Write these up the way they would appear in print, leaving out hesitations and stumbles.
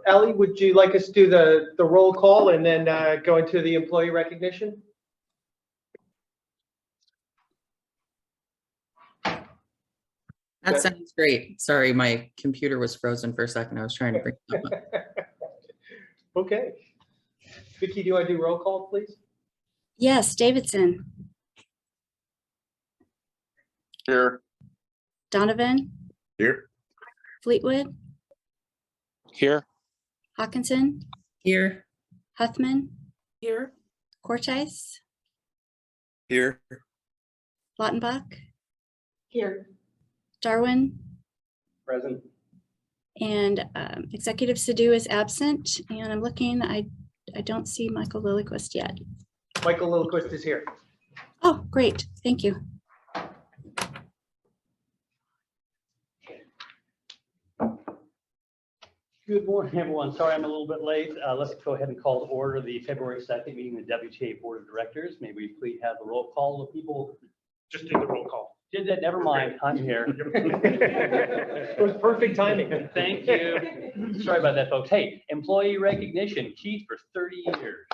Ellie, would you like us to do the roll call and then go into the employee recognition? That sounds great. Sorry, my computer was frozen for a second. I was trying to bring it up. Okay. Vicki, do you want to do roll call, please? Yes, Davidson. Here. Donovan. Here. Fleetwood. Here. Hawkinson. Here. Huthman. Here. Cortice. Here. Lautenbach. Here. Darwin. Present. And Executive Sadhu is absent. And I'm looking, I don't see Michael Lilliquist yet. Michael Lilliquist is here. Oh, great. Thank you. Good morning, everyone. Sorry I'm a little bit late. Let's go ahead and call to order the February 2nd meeting of the WTA Board of Directors. May we please have the roll call of people. Just do the roll call. Did that? Never mind. I'm here. It was perfect timing. Thank you. Sorry about that, folks. Hey, employee recognition, Keith for 30 years.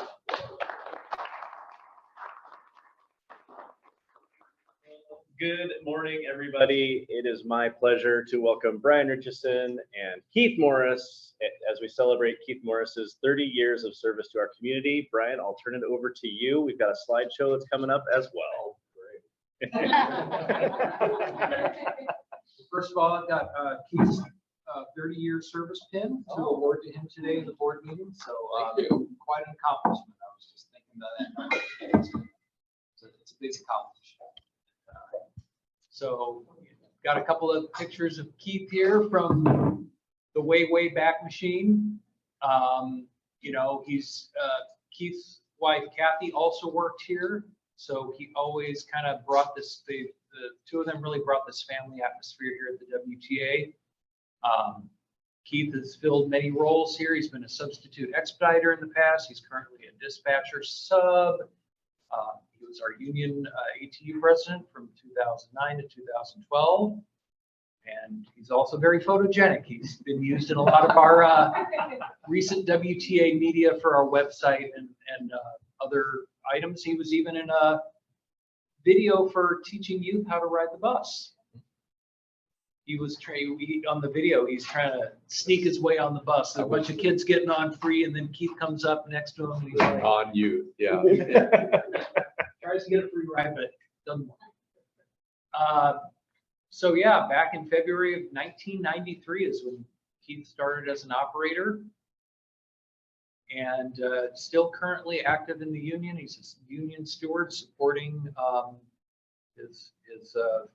Good morning, everybody. It is my pleasure to welcome Brian Richardson and Keith Morris as we celebrate Keith Morris's 30 years of service to our community. Brian, I'll turn it over to you. We've got a slideshow that's coming up as well. Great. First of all, I've got Keith's 30-year service pin to award to him today in the board meeting. So quite an accomplishment. I was just thinking about that. So it's a big accomplishment. So got a couple of pictures of Keith here from the way back machine. You know, he's Keith's wife Kathy also worked here, so he always kind of brought this. The two of them really brought this family atmosphere here at the WTA. Keith has filled many roles here. He's been a substitute expediter in the past. He's currently a dispatcher sub. He was our union ATU president from 2009 to 2012. And he's also very photogenic. He's been used in a lot of our recent WTA media for our website and other items. He was even in a video for teaching youth how to ride the bus. He was on the video, he's trying to sneak his way on the bus. There's a bunch of kids getting on free, and then Keith comes up next to him and he's like, On you, yeah. tries to get a free ride, but doesn't work. So yeah, back in February of 1993 is when Keith started as an operator, and still currently active in the union. He's a union steward supporting his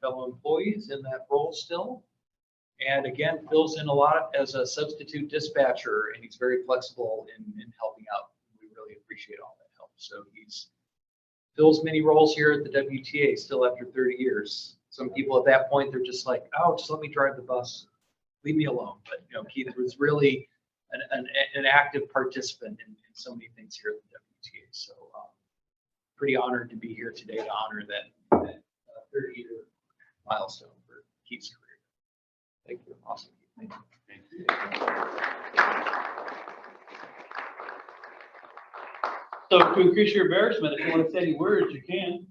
fellow employees in that role still. And again, fills in a lot as a substitute dispatcher, and he's very flexible in helping out. We really appreciate all that help. So he's fills many roles here at the WTA still after 30 years. Some people at that point, they're just like, oh, just let me drive the bus, leave me alone. But you know, Keith was really an active participant in so many things here at the WTA. So pretty honored to be here today to honor that 30-year milestone for Keith's career. Thank you. Awesome. Thank you. So to increase your embarrassment, if you want to say any words, you can.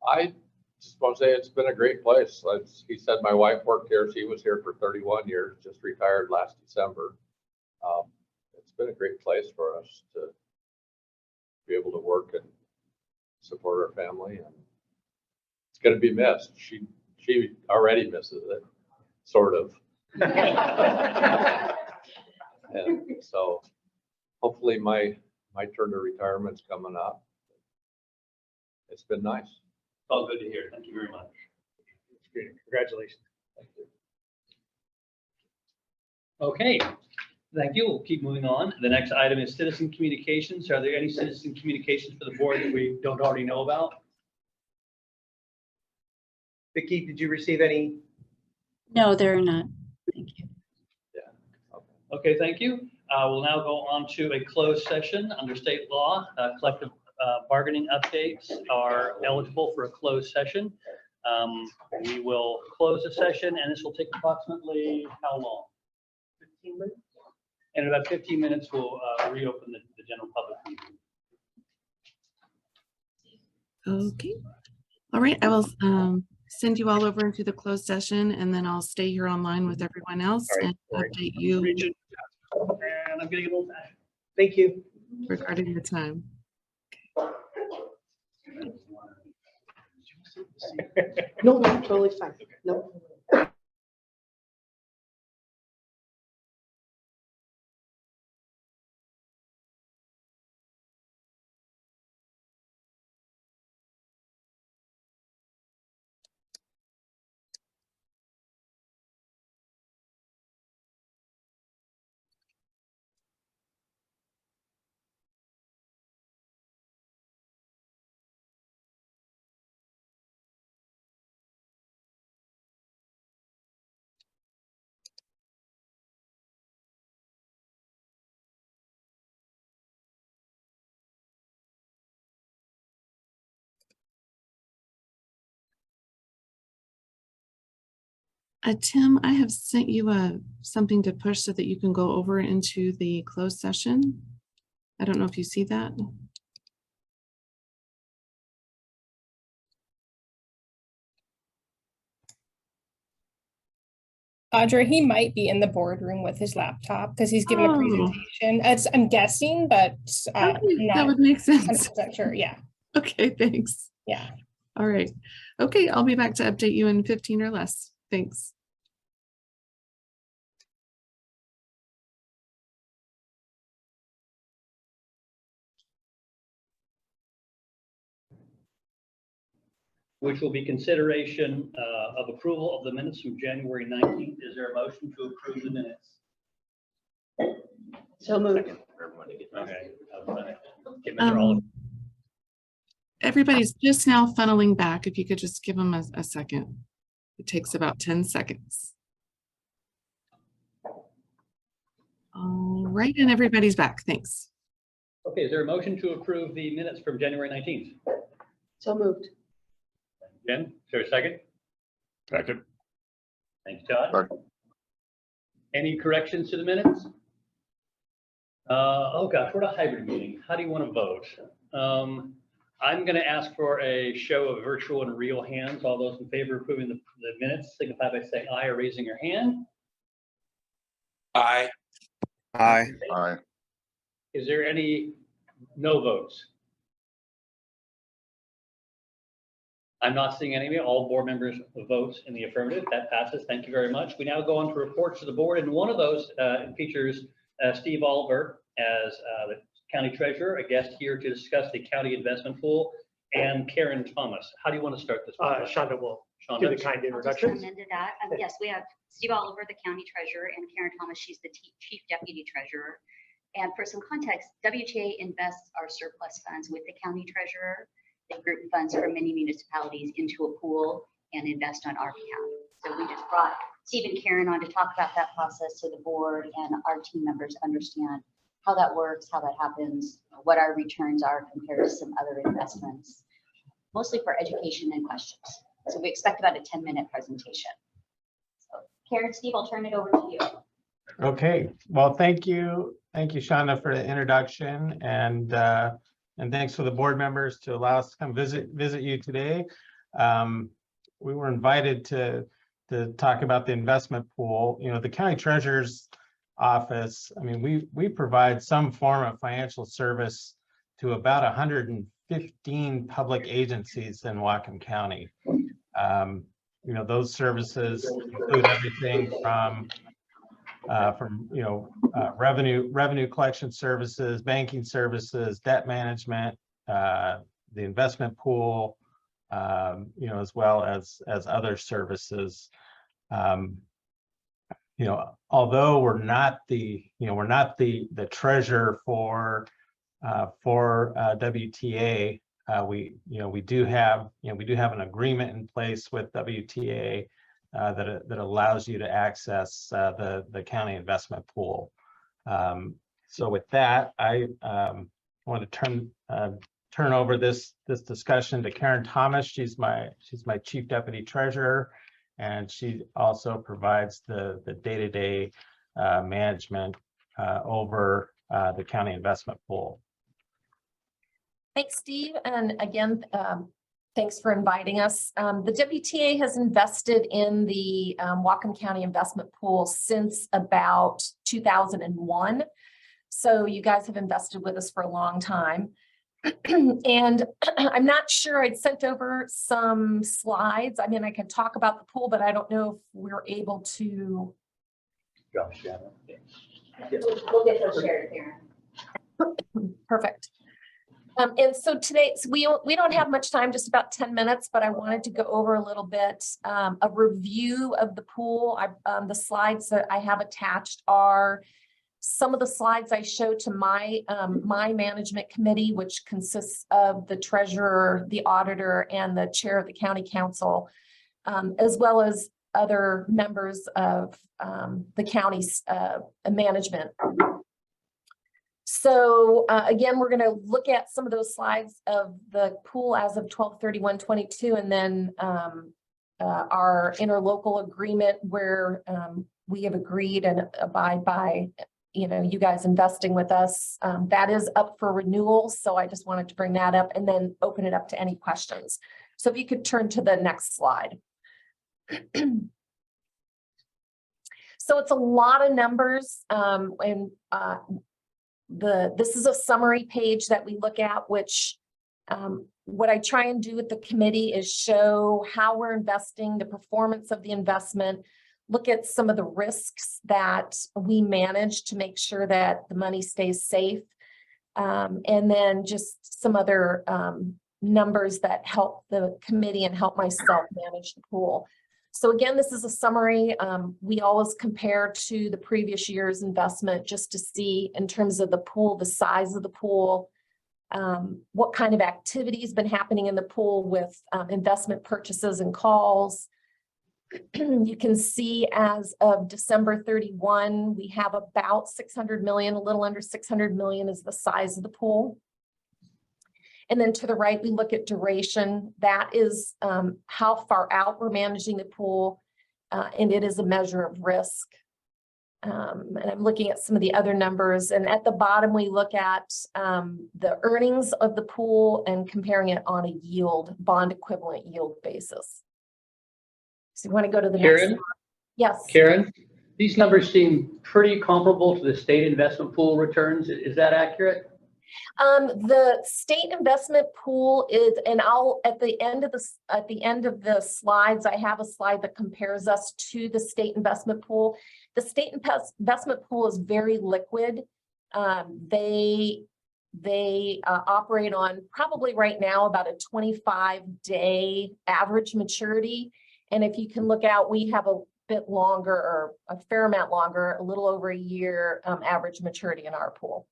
I just want to say it's been a great place. He said my wife worked here. She was here for 31 years, just retired last December. It's been a great place for us to be able to work and support our family, and it's going to be missed. She already misses it, sort of. And so hopefully my turn to retirement's coming up. It's been nice. All good to hear. Thank you very much. It's great. Congratulations. Thank you. Okay, thank you. We'll keep moving on. The next item is citizen communications. Are there any citizen communications for the board that we don't already know about? Vicki, did you receive any? No, there are not. Thank you. Okay, thank you. We'll now go on to a closed session under state law. Collective bargaining updates are eligible for a closed session. We will close the session, and this will take approximately how long? And in about 15 minutes, we'll reopen the general public meeting. Okay. All right. I will send you all over into the closed session, and then I'll stay here online with everyone else All right, and all right. update you And I'm getting a little tired. Thank you. regarding the time. No, no, totally fine. No. Tim, I have sent you something to push so that you can go over into the closed session. I don't know if you see that. Audra, he might be in the boardroom with his laptop because he's giving a Oh. presentation. I'm guessing, but Okay, that not would make sense. 100% sure. Yeah, Okay, thanks. yeah. All right. Okay, I'll be back to update you in 15 or less. Thanks. Which will be consideration of approval of the minutes from January 19th. Is there a motion to approve the minutes? So moved. Okay. Get Mr. Oliver. Everybody's just now funneling back. If you could just give them a second. It takes about 10 seconds. All right, and everybody's back. Thanks. Okay, is there a motion to approve the minutes from January 19th? So moved. Jen, is there a second? Second. Thanks, Todd. Second. Any corrections to the minutes? Oh gosh, we're at a hybrid meeting. How do you want to vote? I'm going to ask for a show of virtual and real hands. All those in favor of approving the minutes signify by saying aye or raising your hand. Aye. Aye. Aye. Is there any no votes? I'm not seeing any. All board members vote in the affirmative. That passes. Thank you very much. We now go on to reports to the board, and one of those features Steve Oliver as the county treasurer, a guest here to discuss the county investment pool, and Karen Thomas. How do you want to start this? Shonda will do the kind I'll just introduction. amend to that. Yes, we have Steve Oliver, the county treasurer, and Karen Thomas, she's the chief deputy treasurer. And for some context, WTA invests our surplus funds with the county treasurer. They group funds from many municipalities into a pool and invest on our behalf. So we just brought Steve and Karen on to talk about that process so the board and our team members understand how that works, how that happens, what our returns are compared to some other investments, mostly for education and questions. So we expect about a 10-minute presentation. So Karen, Steve, I'll turn it over to you. Okay, well, thank you. Thank you, Shonda, for the introduction, and thanks for the board members to allow us to come visit you today. We were invited to talk about the investment pool. You know, the county treasurer's office, I mean, we provide some form of financial service to about 115 public agencies in Whatcom County. You know, those services include everything from revenue collection services, banking services, debt management, the investment pool, as well as other services. Although we're not the treasurer for WTA, we do have an agreement in place with WTA that allows you to access the county investment pool. So with that, I want to turn over this discussion to Karen Thomas. She's my chief deputy treasurer, and she also provides the day-to-day management over the county investment pool. Thanks, Steve. And again, thanks for inviting us. The WTA has invested in the Whatcom County investment pool since about 2001. So you guys have invested with us for a long time. And I'm not sure, I'd sent over some slides. I mean, I can talk about the pool, but I don't know if we're able to. Drop shadow. We'll get those shared there. Perfect. And so today, we don't have much time, just about 10 minutes, but I wanted to go over a little bit, a review of the pool. The slides that I have attached are some of the slides I show to my management committee, which consists of the treasurer, the auditor, and the chair of the county council, as well as other members of the county's management. So again, we're going to look at some of those slides of the pool as of 12/31/22, and then our interlocal agreement where we have agreed and abide by, you guys investing with us. That is up for renewal. So I just wanted to bring that up and then open it up to any questions. So if you could turn to the next slide. So it's a lot of numbers, this is a summary page that we look at, which what I try and do with the committee is show how we're investing, the performance of the investment, look at some of the risks that we manage to make sure that the money stays safe, and then just some other numbers that help the committee and help myself manage the pool. So again, this is a summary. We always compare to the previous year's investment just to see in terms of the pool, the size of the pool, what kind of activity has been happening in the pool with investment purchases and calls. You can see as of December 31, we have about 600 million, a little under 600 million is the size of the pool. And then to the right, we look at duration. That is how far out we're managing the pool, and it is a measure of risk. And I'm looking at some of the other numbers. And at the bottom, we look at the earnings of the pool and comparing it on a yield, bond equivalent yield basis. So you want to go to the next slide? Yes. Karen, these numbers seem pretty comparable to the state investment pool returns. Is that accurate? The state investment pool is, and I'll at the end of the slides, I have a slide that compares us to the state investment pool. The state investment pool is very liquid. They operate on probably right now about a 25-day average maturity. And if you can look out, we have a bit longer, or a fair amount longer, a little over a year average maturity in our pool.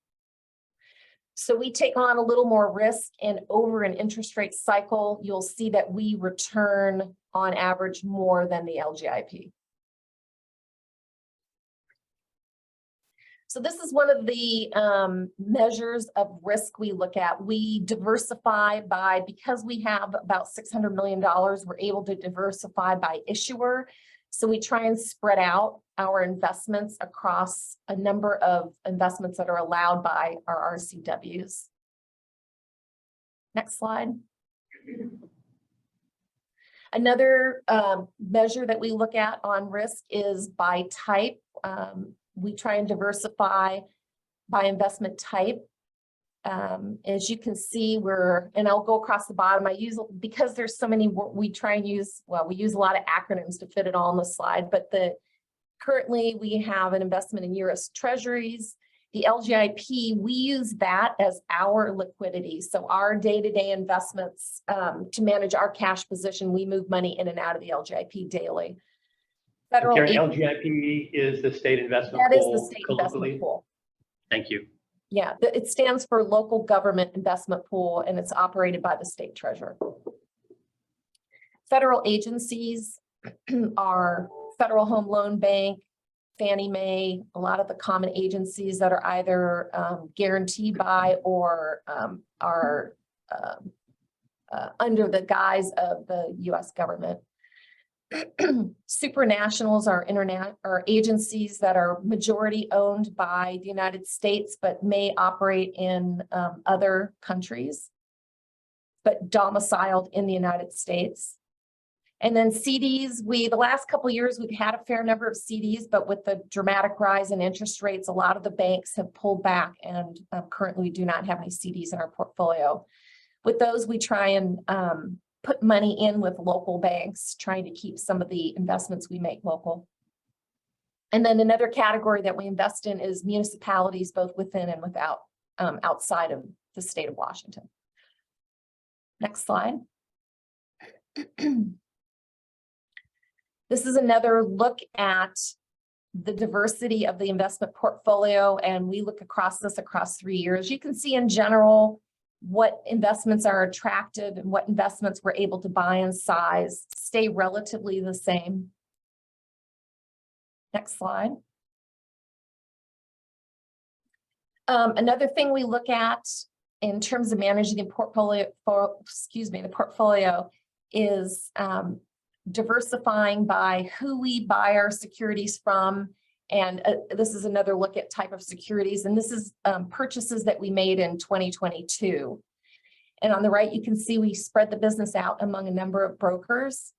So we take on a little more risk, and over an interest rate cycle, you'll see that we return on average more than the LGIP. So this is one of the measures of risk we look at. We diversify by, because we have about $600 million, we're able to diversify by issuer. So we try and spread out our investments across a number of investments that are allowed by our RCWs. Next slide. Another measure that we look at on risk is by type. We try and diversify by investment type. As you can see, and I'll go across the bottom. Because there's so many, we try and use, well, we use a lot of acronyms to fit it all on the slide, but currently we have an investment in US Treasuries. The LGIP, we use that as our liquidity. So our day-to-day investments, to manage our cash position, we move money in and out of the LGIP daily. Federal LGIP is the state investment pool. That is the state investment pool. Thank you. Yeah, it stands for Local Government Investment Pool, and it's operated by the state treasurer. Federal agencies are Federal Home Loan Bank, Fannie Mae, a lot of the common agencies that are either guaranteed by or are under the guise of the US government. Supranationals are agencies that are majority owned by the United States, but may operate in other countries, but domiciled in the United States. And then CDs, the last couple of years, we've had a fair number of CDs, but with the dramatic rise in interest rates, a lot of the banks have pulled back, and currently we do not have any CDs in our portfolio. With those, we try and put money in with local banks, trying to keep some of the investments we make local. And then another category that we invest in is municipalities, both within and without, outside of the state of Washington. Next slide. This is another look at the diversity of the investment portfolio, and we look across 3 years. You can see in general what investments are attractive and what investments we're able to buy in size stay relatively the same. Next slide. Another thing we look at in terms of managing the portfolio, is diversifying by who we buy our securities from. And this is another look at type of securities. And this is purchases that we made in 2022. And on the right, you can see we spread the business out among a number of brokers.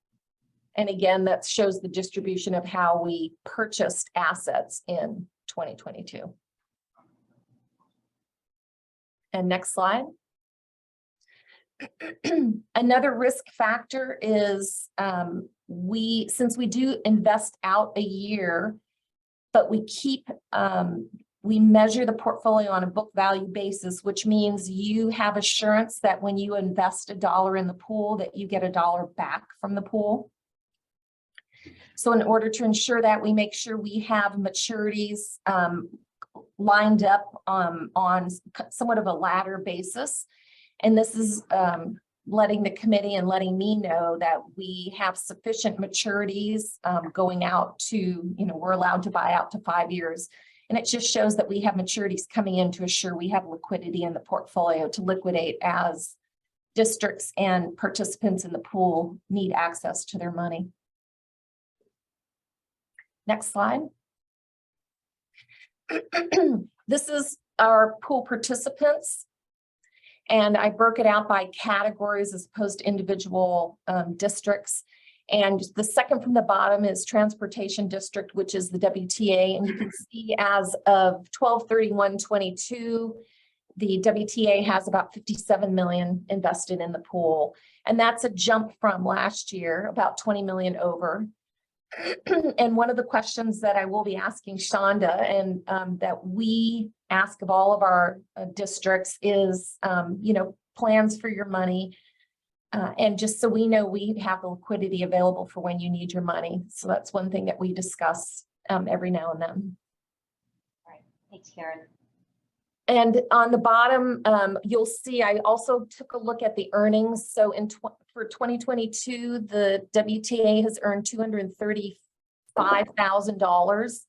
And again, that shows the distribution of how we purchased assets in 2022. And next slide. Another risk factor is since we do invest out a year, but we measure the portfolio on a book value basis, which means you have assurance that when you invest $1 in the pool, that you get $1 back from the pool. So in order to ensure that, we make sure we have maturities lined up on somewhat of a ladder basis. And this is letting the committee and letting me know that we have sufficient maturities going out to, we're allowed to buy out to 5 years. And it just shows that we have maturities coming in to assure we have liquidity in the portfolio to liquidate as districts and participants in the pool need access to their money. Next slide. This is our pool participants. And I broke it out by categories as opposed to individual districts. And the second from the bottom is Transportation District, which is the WTA. And you can see as of 12/31/22, the WTA has about 57 million invested in the pool. And that's a jump from last year, about 20 million over. And one of the questions that I will be asking Shonda, and that we ask of all of our districts is, plans for your money. And just so we know we have the liquidity available for when you need your money. So that's one thing that we discuss every now and then. All right, thanks, Karen. And on the bottom, you'll see I also took a look at the earnings. So for 2022, the WTA has earned $235,000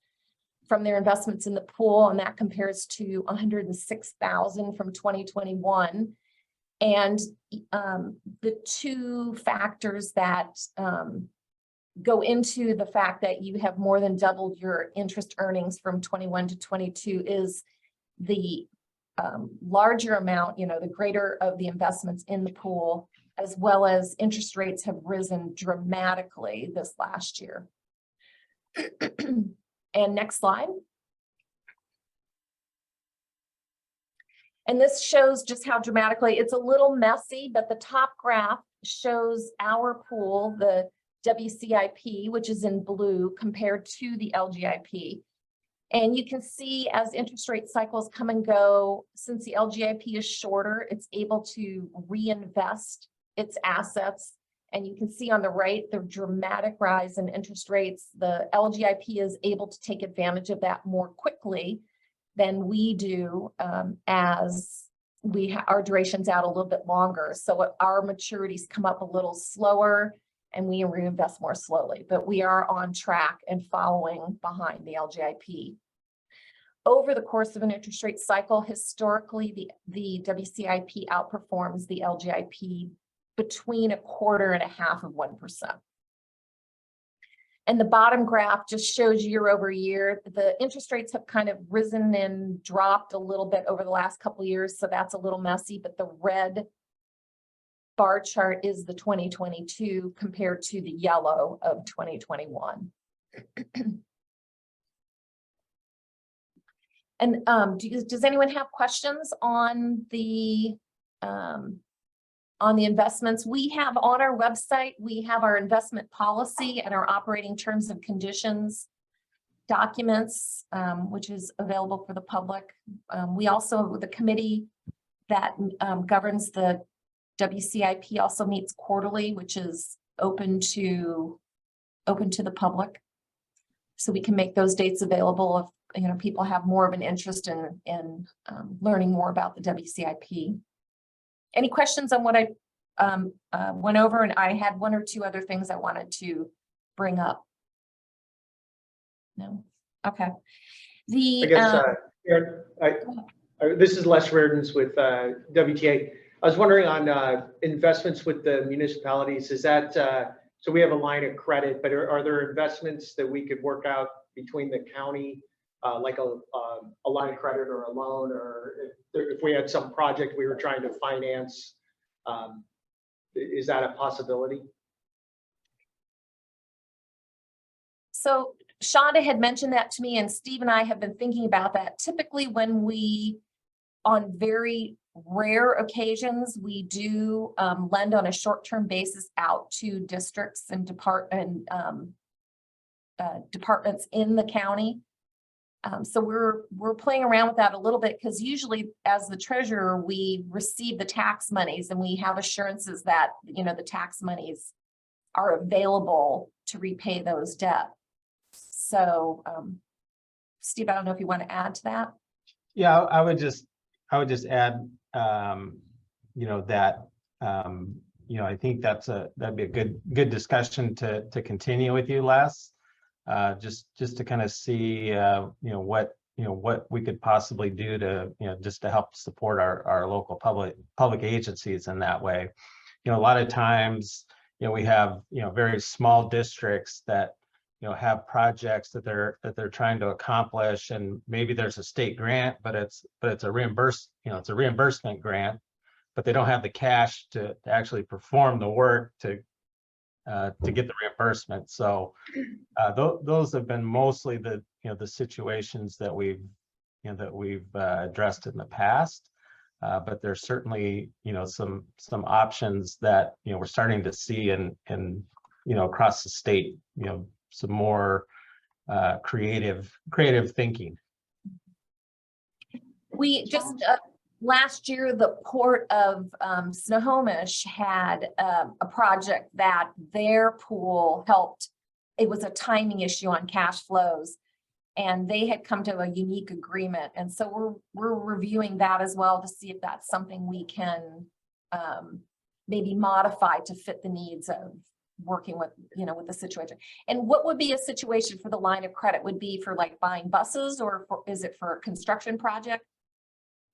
from their investments in the pool, and that compares to $106,000 from 2021. And the two factors that go into the fact that you have more than doubled your interest earnings from 21 to 22 is the larger amount, the greater of the investments in the pool, as well as interest rates have risen dramatically this last year. And next slide. And this shows just how dramatically, it's a little messy, but the top graph shows our pool, the WCIP, which is in blue, compared to the LGIP. And you can see as interest rate cycles come and go, since the LGIP is shorter, it's able to reinvest its assets. And you can see on the right, the dramatic rise in interest rates. The LGIP is able to take advantage of that more quickly than we do, as our duration's out a little bit longer. So our maturities come up a little slower and we reinvest more slowly, but we are on track and following behind the LGIP. Over the course of an interest rate cycle, historically, the WCIP outperforms the LGIP between 1/4 and 1/2 of 1%. And the bottom graph just shows year over year. The interest rates have kind of risen and dropped a little bit over the last couple of years, so that's a little messy, but the red bar chart is the 2022 compared to the yellow of 2021. And does anyone have questions on the investments? We have on our website, we have our investment policy and our operating terms and conditions documents, which is available for the public. We also, the committee that governs the WCIP also meets quarterly, which is open to the public. So we can make those dates available if people have more of an interest in learning more about the WCIP. Any questions on what I went over? And I had one or two other things I wanted to bring up. No? Okay. I guess, Aaron, this is Les Reardons with WTA. I was wondering on investments with the municipalities, is that, so we have a line of credit, but are there investments that we could work out between the county, like a line of credit or a loan, or if we had some project we were trying to finance, is that a possibility? So Shonda had mentioned that to me, and Steve and I have been thinking about that. Typically when we, on very rare occasions, we do lend on a short-term basis out to districts and departments in the county. So we're playing around with that a little bit, because usually as the treasurer, we receive the tax monies and we have assurances that, the tax monies are available to repay those debts. So, Steve, I don't know if you want to add to that. Yeah, I would just add, that, I think that'd be a good discussion to continue with you, Les. Just to kind of see, what we could possibly do to, just to help support our local public agencies in that way. A lot of times, we have, very small districts that, have projects that they're trying to accomplish, and maybe there's a state grant, but it's a reimbursement grant, but they don't have the cash to actually perform the work to get the reimbursement. So those have been mostly the situations that we've addressed in the past. But there's certainly some options that we're starting to see in across the state, some more creative thinking. We just last year, the Port of Snohomish had a project that their pool helped. It was a timing issue on cash flows, and they had come to a unique agreement. And so we're reviewing that as well to see if that's something we can maybe modify to fit the needs of working with, with the situation. And what would be a situation for the line of credit? Would be for like buying buses, or is it for a construction project?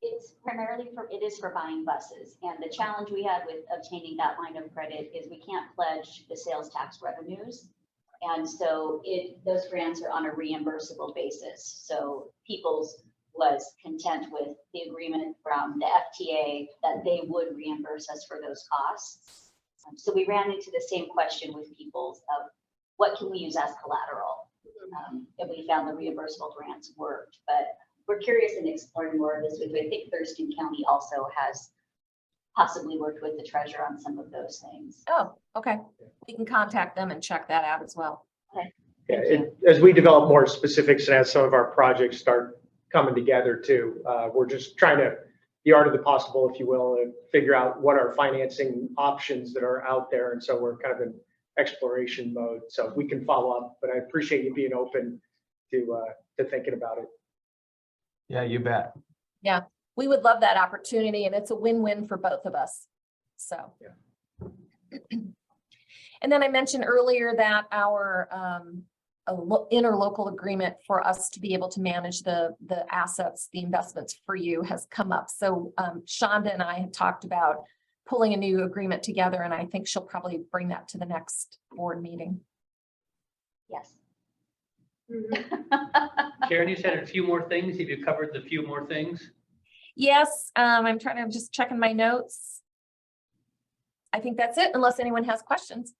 It's primarily it is for buying buses. And the challenge we had with obtaining that line of credit is we can't pledge the sales tax revenues. And so those grants are on a reimbursable basis. So Peoples was content with the agreement from the FTA that they would reimburse us for those costs. So we ran into the same question with Peoples of what can we use as collateral? And we found the reimbursable grants worked, but we're curious in exploring more of this with, I think Thurston County also has possibly worked with the treasurer on some of those things. Oh, okay. We can contact them and check that out as well. Okay. Yeah, as we develop more specifics and as some of our projects start coming together too, we're just trying to, the art of the possible, if you will, and figure out what are financing options that are out there. And so we're kind of in exploration mode. So we can follow up, but I appreciate you being open to thinking about it. Yeah, you bet. Yeah, we would love that opportunity, and it's a win-win for both of us. So, yeah. And then I mentioned earlier that our interlocal agreement for us to be able to manage the assets, the investments for you has come up. So Shonda and I had talked about pulling a new agreement together, and I think she'll probably bring that to the next board meeting. Yes. Karen, you said a few more things. Have you covered the few more things? Yes, I'm just checking my notes. I think that's it, unless anyone has questions.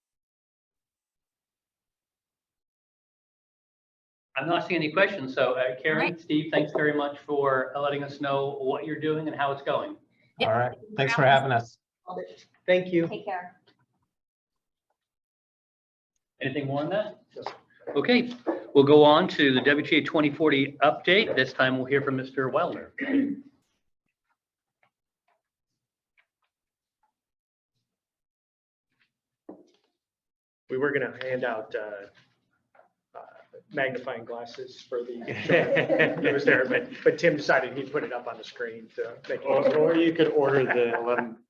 I'm not seeing any questions. So Karen, right. Steve, thanks very much for letting us know what you're doing and how it's going. Yep. All right. Thanks for having us. Thank you. Take care. Anything more on that? Okay, we'll go on to the WTA 2040 update. This time we'll hear from Mr. Wellner. We were going to hand out magnifying glasses for the, it was there, but Tim decided he'd put it up on the screen to make it easier. Or you could order the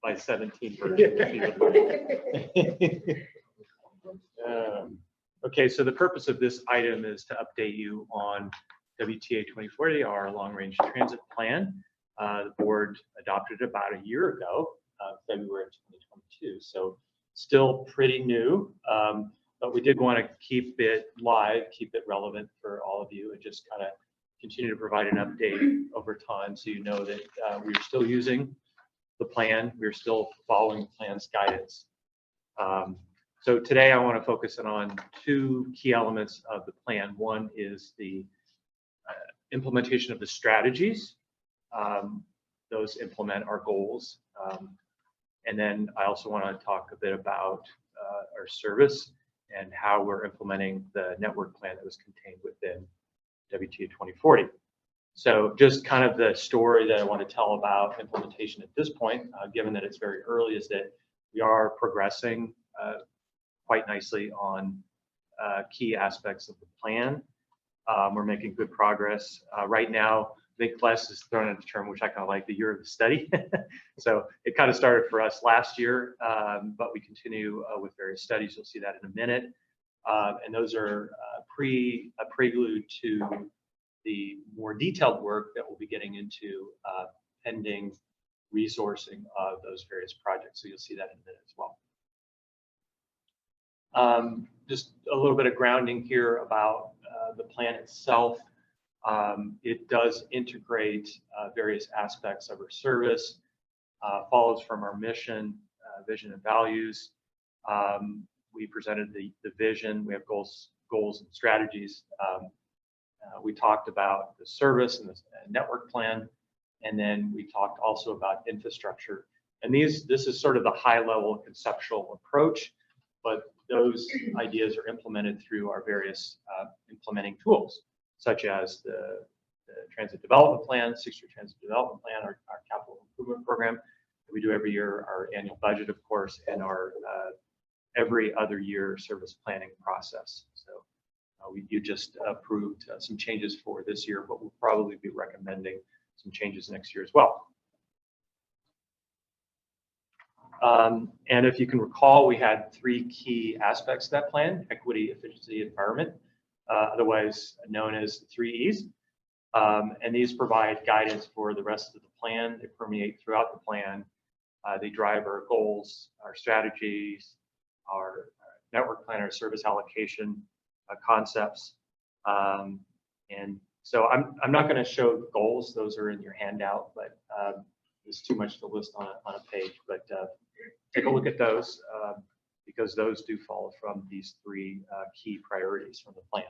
11:17 version. if you would like. Okay, so the purpose of this item is to update you on WTA 2040, our long-range transit plan. The board adopted it about a year ago, February of 2022. So still pretty new, but we did want to keep it live, keep it relevant for all of you, and just kind of continue to provide an update over time so you know that we're still using the plan, we're still following the plan's guidance. So today I want to focus on two key elements of the plan. One is the implementation of the strategies. Those implement our goals. And then I also want to talk a bit about our service and how we're implementing the network plan that was contained within WTA 2040. So just kind of the story that I want to tell about implementation at this point, given that it's very early, is that we are progressing quite nicely on key aspects of the plan. We're making good progress. Right now, I think Les has thrown in a term which I kind of like, the year of the study. So it kind of started for us last year, but we continue with various studies. You'll see that in a minute. And those are a prelude to the more detailed work that we'll be getting into pending resourcing of those various projects. So you'll see that in a minute as well. Just a little bit of grounding here about the plan itself. It does integrate various aspects of our service, follows from our mission, vision, and values. We presented the vision. We have goals and strategies. We talked about the service and the network plan, and then we talked also about infrastructure. And this is sort of the high-level conceptual approach, but those ideas are implemented through our various implementing tools, such as the Transit Development Plan, 6-year Transit Development Plan, our capital improvement program that we do every year, our annual budget, of course, and our every other year service planning process. So you just approved some changes for this year, but we'll probably be recommending some changes next year as well. And if you can recall, we had 3 key aspects of that plan: equity, efficiency, environment, otherwise known as the 3 E's. And these provide guidance for the rest of the plan. They permeate throughout the plan. They drive our goals, our strategies, our network plan, our service allocation concepts. And so I'm not going to show the goals. Those are in your handout, but there's too much to list on a page. But take a look at those because those do follow from these 3 key priorities from the plan.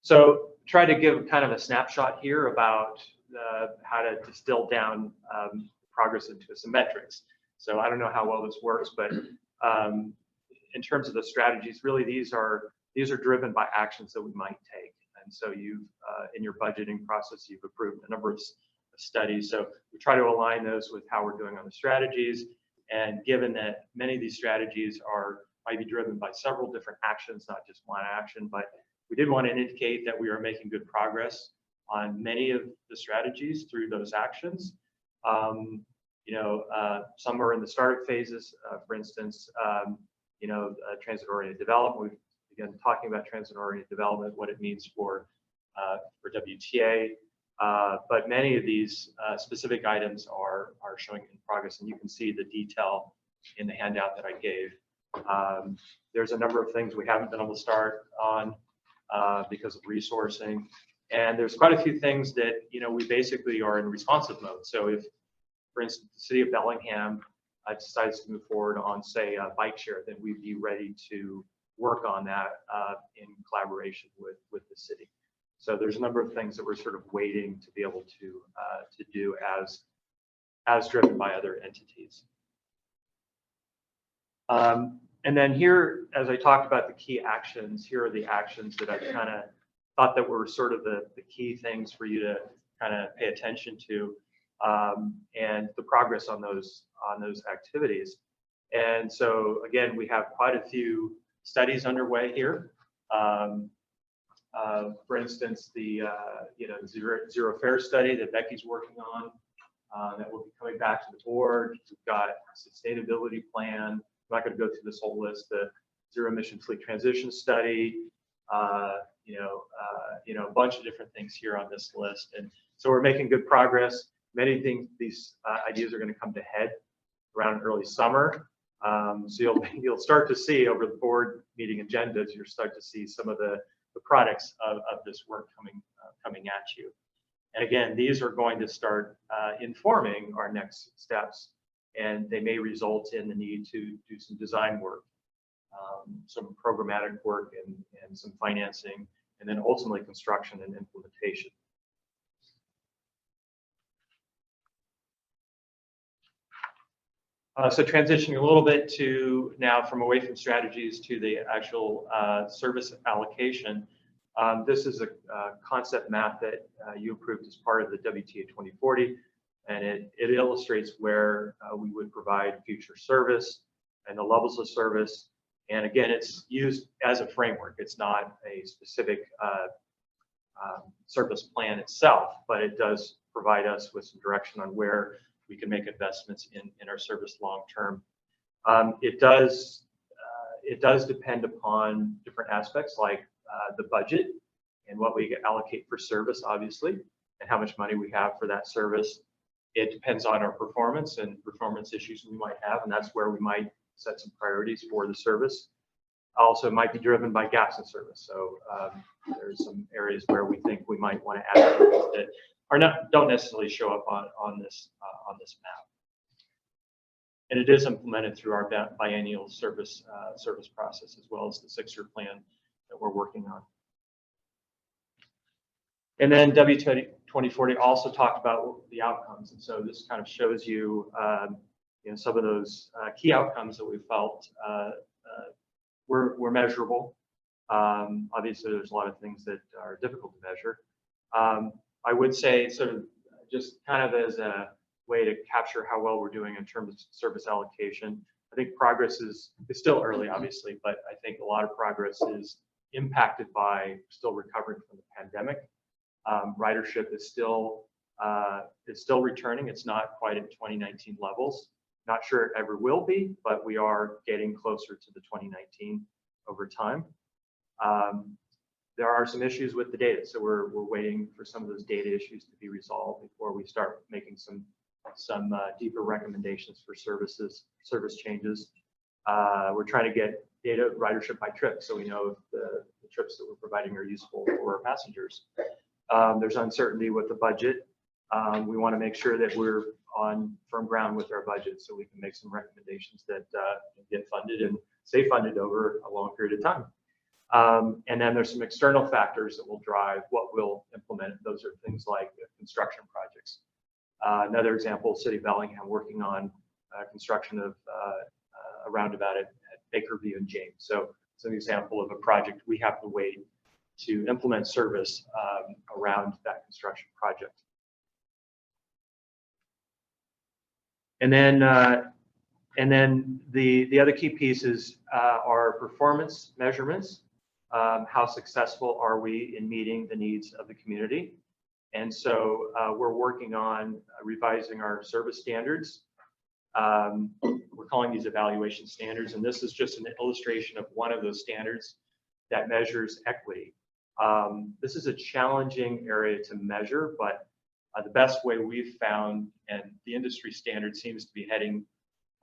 So try to give kind of a snapshot here about how to distill down progress into some metrics. So I don't know how well this works, but in terms of the strategies, really these are driven by actions that we might take. And so you've in your budgeting process, you've approved a number of studies. So we try to align those with how we're doing on the strategies. And given that many of these strategies might be driven by several different actions, not just one action, but we did want to indicate that we are making good progress on many of the strategies through those actions. Some are in the startup phases. For instance, transit-oriented development. We've begun talking about transit-oriented development, what it means for WTA. But many of these specific items are showing in progress, and you can see the detail in the handout that I gave There's a number of things we haven't been able to start on because of resourcing. And there's quite a few things that, we basically are in responsive mode. So if, for instance, the city of Bellingham decides to move forward on, say, a bike share, then we'd be ready to work on that in collaboration with the city. So there's a number of things that we're sort of waiting to be able to do as driven by other entities. And then here, as I talked about the key actions, here are the actions that I kind of thought that were sort of the key things for you to kind of pay attention to, and the progress on those activities. And so again, we have quite a few studies underway here. For instance, the zero fare study that Becky's working on, that will be coming back to the board. We've got a sustainability plan. I'm not going to go through this whole list. The zero emission fleet transition study, a bunch of different things here on this list. And so we're making good progress. Many things, these ideas are going to come to head around early summer. So you'll start to see over the board meeting agendas, you'll start to see some of the products of this work coming at you. And again, these are going to start informing our next steps, and they may result in the need to do some design work, some programmatic work, and some financing, and then ultimately construction and implementation. So transitioning a little bit to now from away from strategies to the actual service allocation. This is a concept map that you approved as part of the WTA 2040, and it illustrates where we would provide future service and the levels of service. And again, it's used as a framework. It's not a specific service plan itself, but it does provide us with some direction on where we can make investments in our service long term. It does depend upon different aspects like the budget and what we allocate for service, obviously, and how much money we have for that service. It depends on our performance and performance issues we might have, and that's where we might set some priorities for the service. Also, it might be driven by gaps in service. So there's some areas where we think we might want to add that don't necessarily show up on this map. And it is implemented through our biennial service process, as well as the 6-year plan that we're working on. And then WTA 2040 also talked about the outcomes, and so this kind of shows you, some of those key outcomes that we felt were measurable. Obviously, there's a lot of things that are difficult to measure. I would say, sort of, just kind of as a way to capture how well we're doing in terms of service allocation. I think progress is still early, obviously, but I think a lot of progress is impacted by still recovering from the pandemic. Ridership is still returning. It's not quite at 2019 levels. Not sure it ever will be, but we are getting closer to the 2019 over time. There are some issues with the data, so we're waiting for some of those data issues to be resolved before we start making some deeper recommendations for service changes. We're trying to get data ridership by trip, so we know if the trips that we're providing are useful for our passengers. There's uncertainty with the budget. We want to make sure that we're on firm ground with our budget, so we can make some recommendations that get funded and stay funded over a long period of time. And then there's some external factors that will drive what we'll implement. Those are things like construction projects. Another example, City of Bellingham working on construction of a roundabout at Bakerview and James. So it's an example of a project we have to wait to implement service around that construction project. And then the other key pieces are performance measurements. How successful are we in meeting the needs of the community? And so we're working on revising our service standards. We're calling these evaluation standards, and this is just an illustration of one of those standards that measures equity. This is a challenging area to measure, but the best way we've found, and the industry standard seems to be heading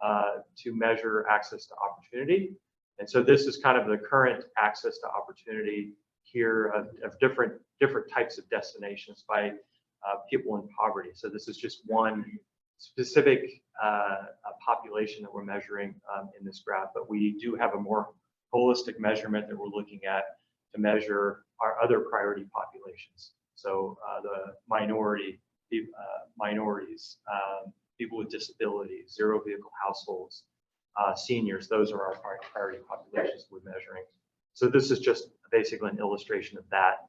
to measure access to opportunity. And so this is kind of the current access to opportunity here of different types of destinations by people in poverty. So this is just one specific population that we're measuring in this graph, but we do have a more holistic measurement that we're looking at to measure our other priority populations. So the minorities, people with disabilities, zero vehicle households, seniors, those are our priority populations we're measuring. So this is just basically an illustration of that.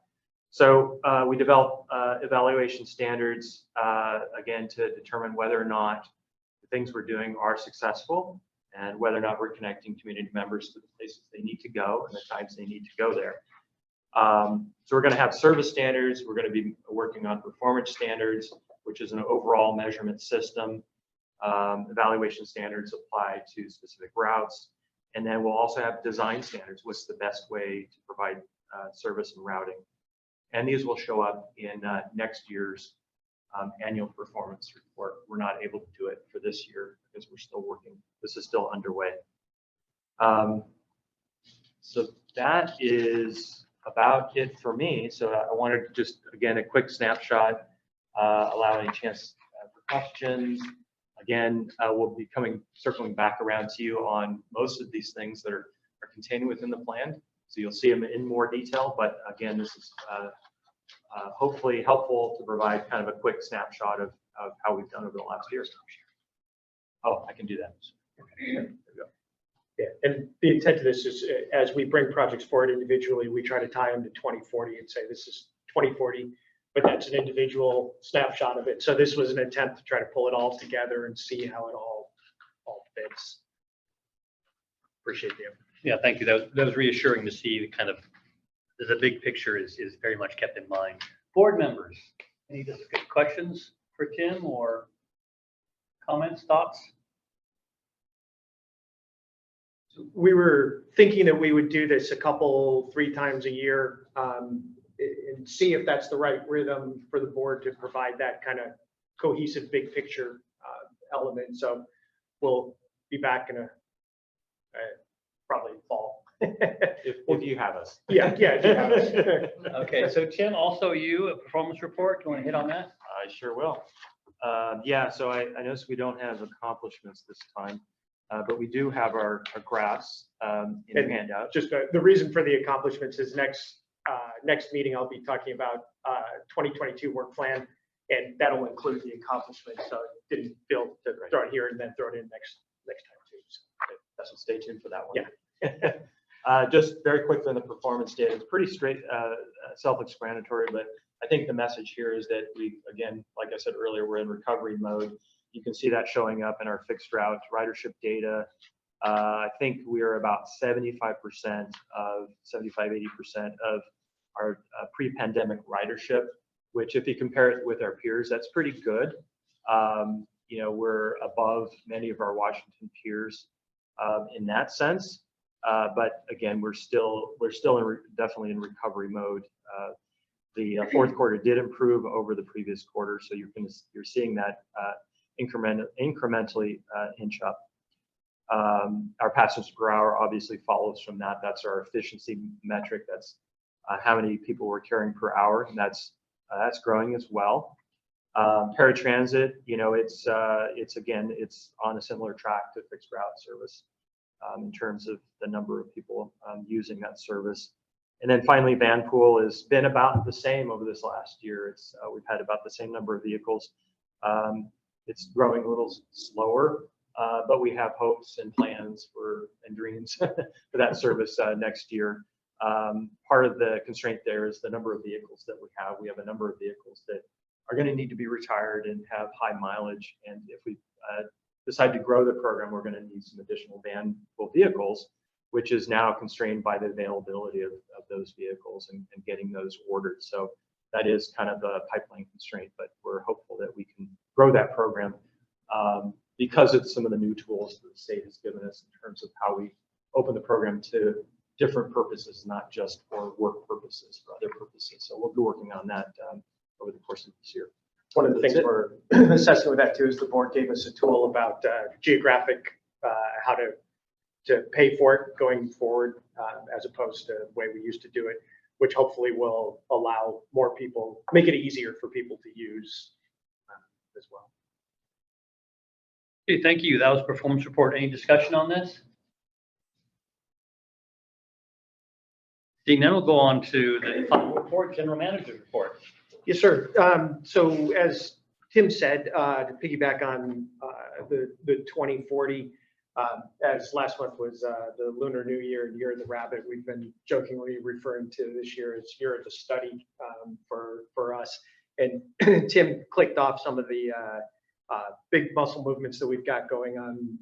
So we develop evaluation standards, again, to determine whether or not the things we're doing are successful and whether or not we're connecting community members to the places they need to go and the times they need to go there. So we're going to have service standards. We're going to be working on performance standards, which is an overall measurement system. Evaluation standards apply to specific routes. And then we'll also have design standards. What's the best way to provide service and routing? And these will show up in next year's annual performance report. We're not able to do it for this year because we're still working. This is still underway. So that is about it for me. So I wanted to just, again, a quick snapshot, allow any chance for questions. Again, we'll be circling back around to you on most of these things that are contained within the plan. So you'll see them in more detail, but again, this is hopefully helpful to provide kind of a quick snapshot of how we've done over the last year. Oh, I can do that. There we go. Yeah, and the intent of this is as we bring projects forward individually, we try to tie them to 2040 and say this is 2040, but that's an individual snapshot of it. So this was an attempt to try to pull it all together and see how it all fits. Appreciate the effort. Yeah, thank you. That was reassuring to see the kind of, the big picture is very much kept in mind. Board members, any questions for Tim or comments, thoughts? We were thinking that we would do this 3 times a year and see if that's the right rhythm for the board to provide that kind of cohesive big picture element. So we'll be back in probably fall. if you have us. Yeah, if you have us. Okay, so Tim, also you, a performance report, do you want to hit on that? I sure will. Yeah, so I noticed we don't have accomplishments this time, but we do have our graphs in the handout. Just the reason for the accomplishments is next meeting, I'll be talking about 2022 work plan, and that'll include the accomplishments. So it didn't feel to throw it here and then throw it in next time too. So stay tuned for that one. Yeah. Just very quickly on the performance data, it's pretty straight, self-explanatory, but I think the message here is that we, again, like I said earlier, we're in recovery mode. You can see that showing up in our fixed route ridership data. I think we are about 75% of 75-80% of our pre-pandemic ridership, which if you compare it with our peers, that's pretty good. You know, we're above many of our Washington peers in that sense. But again, we're still definitely in recovery mode. The fourth quarter did improve over the previous quarter, so you're seeing that incrementally inch up. Our passengers per hour obviously follows from that. That's our efficiency metric. That's how many people we're carrying per hour, and that's growing as well. Paratransit, you know, it's on a similar track to fixed route service in terms of the number of people using that service. And then finally, van pool has been about the same over this last year. We've had about the same number of vehicles. It's growing a little slower, but we have hopes and plans and dreams for that service next year. Part of the constraint there is the number of vehicles that we have. We have a number of vehicles that are going to need to be retired and have high mileage. And if we decide to grow the program, we're going to need some additional van pool vehicles, which is now constrained by the availability of those vehicles and getting those ordered. So that is kind of a pipeline constraint, but we're hopeful that we can grow that program because of some of the new tools that the state has given us in terms of how we open the program to different purposes, not just for work purposes, for other purposes. So we'll be working on that over the course of this year. One of the things we're assessing with that too is the board gave us a tool about geographic how to pay for it going forward, as opposed to the way we used to do it, which hopefully will allow more people, make it easier for people to use as well. Okay, thank you. That was performance report. Any discussion on this? Seeing none, we'll go on to the final report, general manager's report. Yes, sir. So as Tim said, to piggyback on the 2040, as last month was the Lunar New Year and Year of the Rabbit, we've been jokingly referring to this year as Year of the Study for us. And Tim clicked off some of the big muscle movements that we've got going on: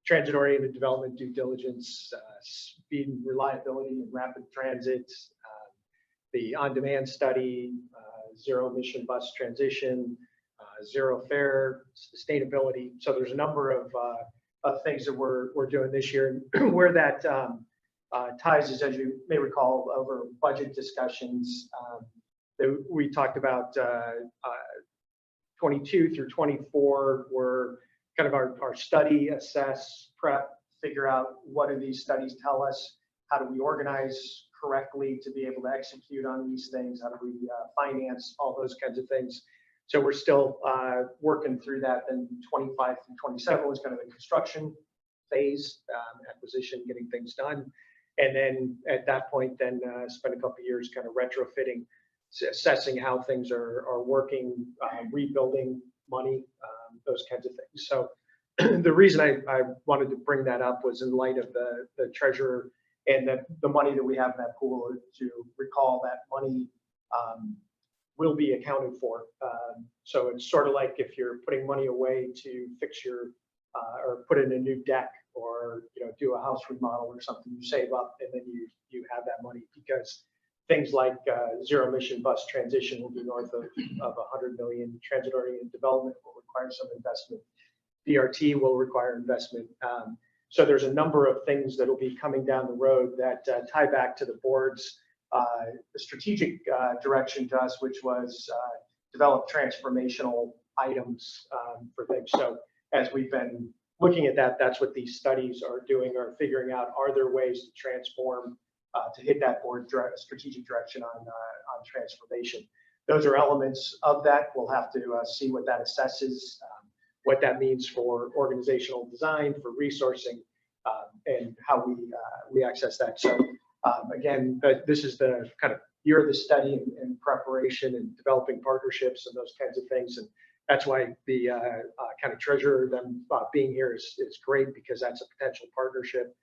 transit-oriented development, due diligence, speed and reliability and rapid transit, the on-demand study, zero-emission bus transition, zero fare, sustainability. So there's a number of things that we're doing this year. And where that ties is, as you may recall, over budget discussions that we talked about, 22 through 24 were kind of our study, assess, prep, figure out what do these studies tell us, how do we organize correctly to be able to execute on these things, how do we finance, all those kinds of things. So we're still working through that. Then 25 through 27 was kind of the construction phase, acquisition, getting things done. And then at that point, then spend a couple of years kind of retrofitting, assessing how things are working, rebuilding money, those kinds of things. So the reason I wanted to bring that up was in light of the treasurer and that the money that we have in that pool, to recall that money will be accounted for. So it's sort of like if you're putting money away to fix your or put in a new deck, or do a house remodel or something, you save up and then you have that money, because things like zero emission bus transition will be north of 100 million. Transit-oriented development will require some investment. BRT will require investment. So there's a number of things that will be coming down the road that tie back to the board's strategic direction to us, which was develop transformational items for things. So as we've been looking at that, that's what these studies are doing, are figuring out, are there ways to transform, to hit that board strategic direction on transformation. Those are elements of that. We'll have to see what that assesses, what that means for organizational design, for resourcing, and how we access that. So again, this is the kind of year of the study and preparation and developing partnerships and those kinds of things. And that's why the kind of treasurer, them being here is great, because that's a potential partnership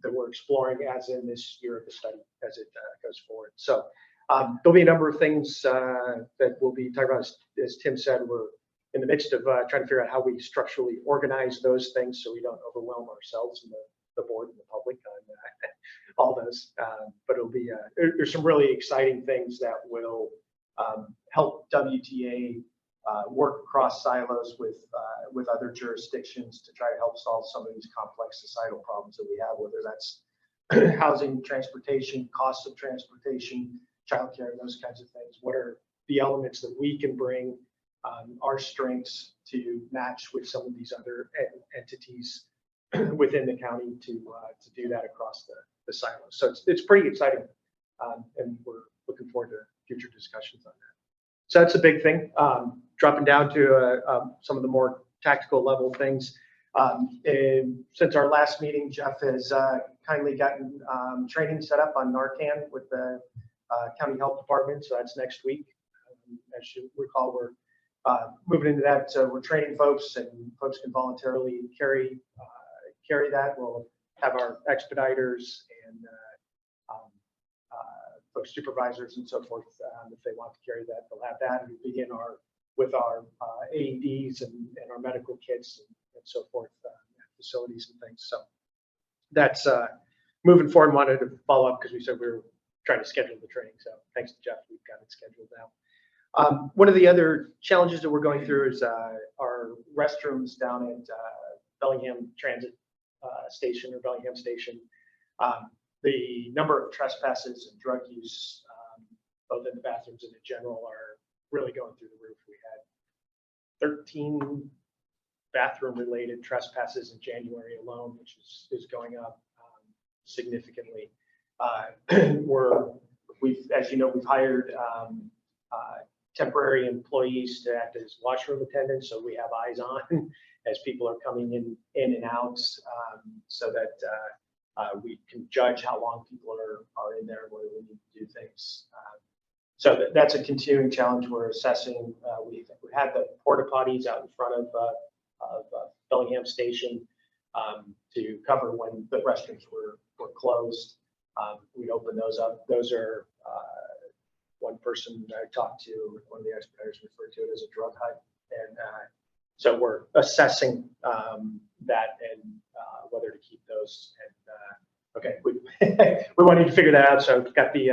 that we're exploring as in this year of the study as it goes forward. So there'll be a number of things that we'll be talking about. As Tim said, we're in the midst of trying to figure out how we structurally organize those things so we don't overwhelm ourselves and the board and the public on all those. But it'll be there's some really exciting things that will help WTA work across silos with other jurisdictions to try to help solve some of these complex societal problems that we have, whether that's housing, transportation, costs of transportation, childcare, those kinds of things. What are the elements that we can bring our strengths to match with some of these other entities within the county to do that across the silos? So it's pretty exciting, and we're looking forward to future discussions on that. So that's a big thing. Dropping down to some of the more tactical level things. And since our last meeting, Jeff has kindly gotten training set up on Narcan with the county health department. So that's next week. As you recall, we're moving into that. So we're training folks, and folks can voluntarily carry that. We'll have our expediters and folks, supervisors and so forth, if they want to carry that, they'll have that. And we begin with our AEDs and our medical kits and so forth, facilities and things. So that's moving forward. Wanted to follow up because we said we were trying to schedule the training. So thanks to Jeff, we've got it scheduled now. One of the other challenges that we're going through is our restrooms down at Bellingham Transit Station, or Bellingham Station. The number of trespasses and drug use, both in the bathrooms and in general, are really going through the roof. We had 13 bathroom-related trespasses in January alone, which is going up significantly. As you know, we've hired temporary employees to act as washroom attendants, so we have eyes on as people are coming in and out, so that we can judge how long people are in there, whether we need to do things. So that's a continuing challenge we're assessing. We had the porta potties out in front of Bellingham Station to cover when the restrooms were closed. We opened those up. Those are one person I talked to, one of the expediters referred to it as a drug hut. And so we're assessing that and whether to keep those. And okay, we wanted to figure that out. So got the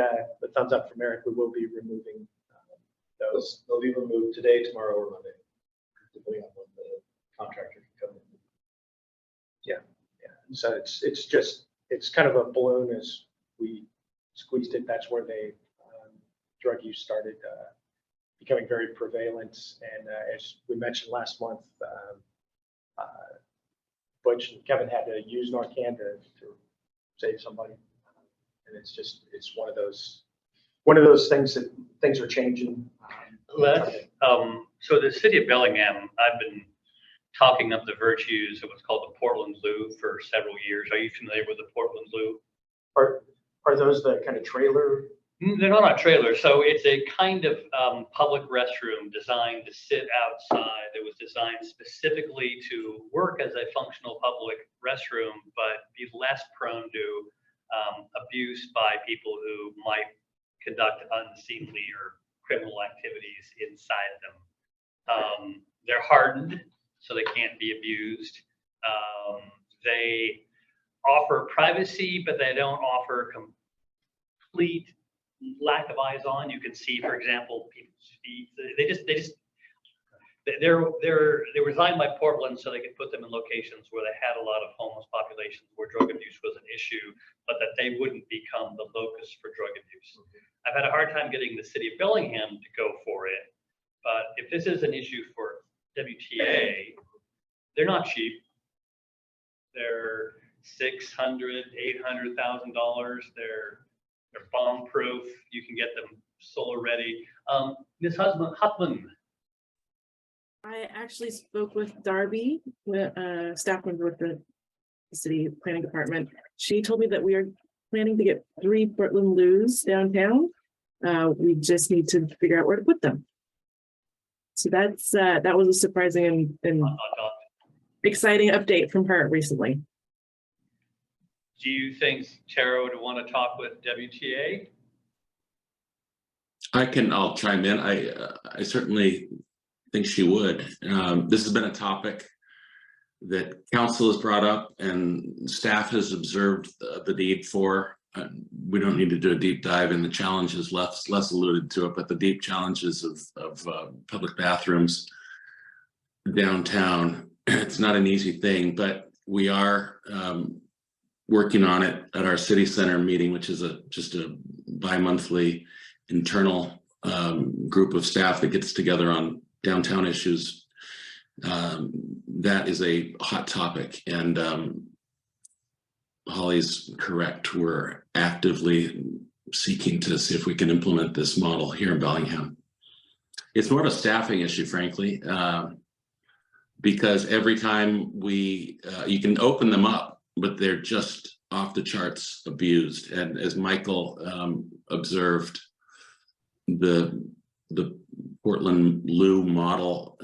thumbs up from Eric. We will be removing those. They'll be removed today, tomorrow, or Monday, depending on when the contractor can come in. Yeah. So it's kind of a balloon as we squeezed it. That's where drug use started becoming very prevalent. And as we mentioned last month, Butch and Kevin had to use Narcan to save somebody. And it's one of those things that things are changing. So the city of Bellingham, I've been talking up the virtues of what's called the Portland Loo for several years. Are you familiar with the Portland Loo? Are those the kind of trailer? They're not a trailer. So it's a kind of public restroom designed to sit outside. It was designed specifically to work as a functional public restroom, but be less prone to abuse by people who might conduct unseemly or criminal activities inside them. They're hardened, so they can't be abused. They offer privacy, but they don't offer complete lack of eyes on. You can see, for example, people's feet. They were designed by Portland so they could put them in locations where they had a lot of homeless populations where drug abuse was an issue, but that they wouldn't become the locus for drug abuse. I've had a hard time getting the city of Bellingham to go for it, but if this is an issue for WTA, they're not cheap. They're $600,000, $800,000. They're bomb-proof. You can get them solar ready. Ms. Huffman. I actually spoke with Darby, staff member with the city planning department. She told me that we are planning to get 3 Portland Loos downtown. We just need to figure out where to put them. So that was a surprising and exciting update from her recently. Do you think Tara would want to talk with WTA? I'll chime in. I certainly think she would. This has been a topic that council has brought up and staff has observed the need for. We don't need to do a deep dive in the challenges. Les alluded to it, but the deep challenges of public bathrooms downtown. It's not an easy thing, but we are working on it at our city center meeting, which is just a bi-monthly internal group of staff that gets together on downtown issues. That is a hot topic, and Holly's correct. We're actively seeking to see if we can implement this model here in Bellingham. It's more of a staffing issue, frankly, because every time you can open them up, but they're just off the charts abused. And as Michael observed, the Portland Loo model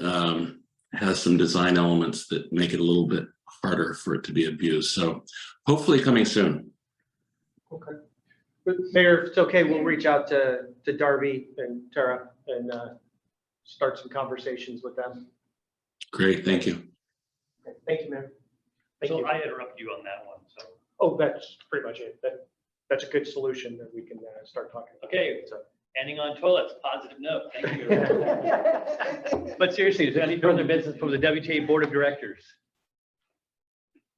has some design elements that make it a little bit harder for it to be abused. So hopefully coming soon. Okay. But Mayor, if it's okay, we'll reach out to Darby and Tara and start some conversations with them. Great, thank you. Thank you, Mayor. Thank you. I interrupt you on that one. So. Oh, that's pretty much it. That's a good solution that we can start talking about. Okay, so ending on toilets, positive note. Thank you. But seriously, is there any further business from the WTA Board of Directors?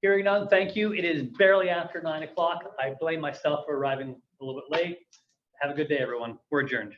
Hearing none, thank you. It is barely after 9 o'clock. I blame myself for arriving a little bit late. Have a good day, everyone. We're adjourned.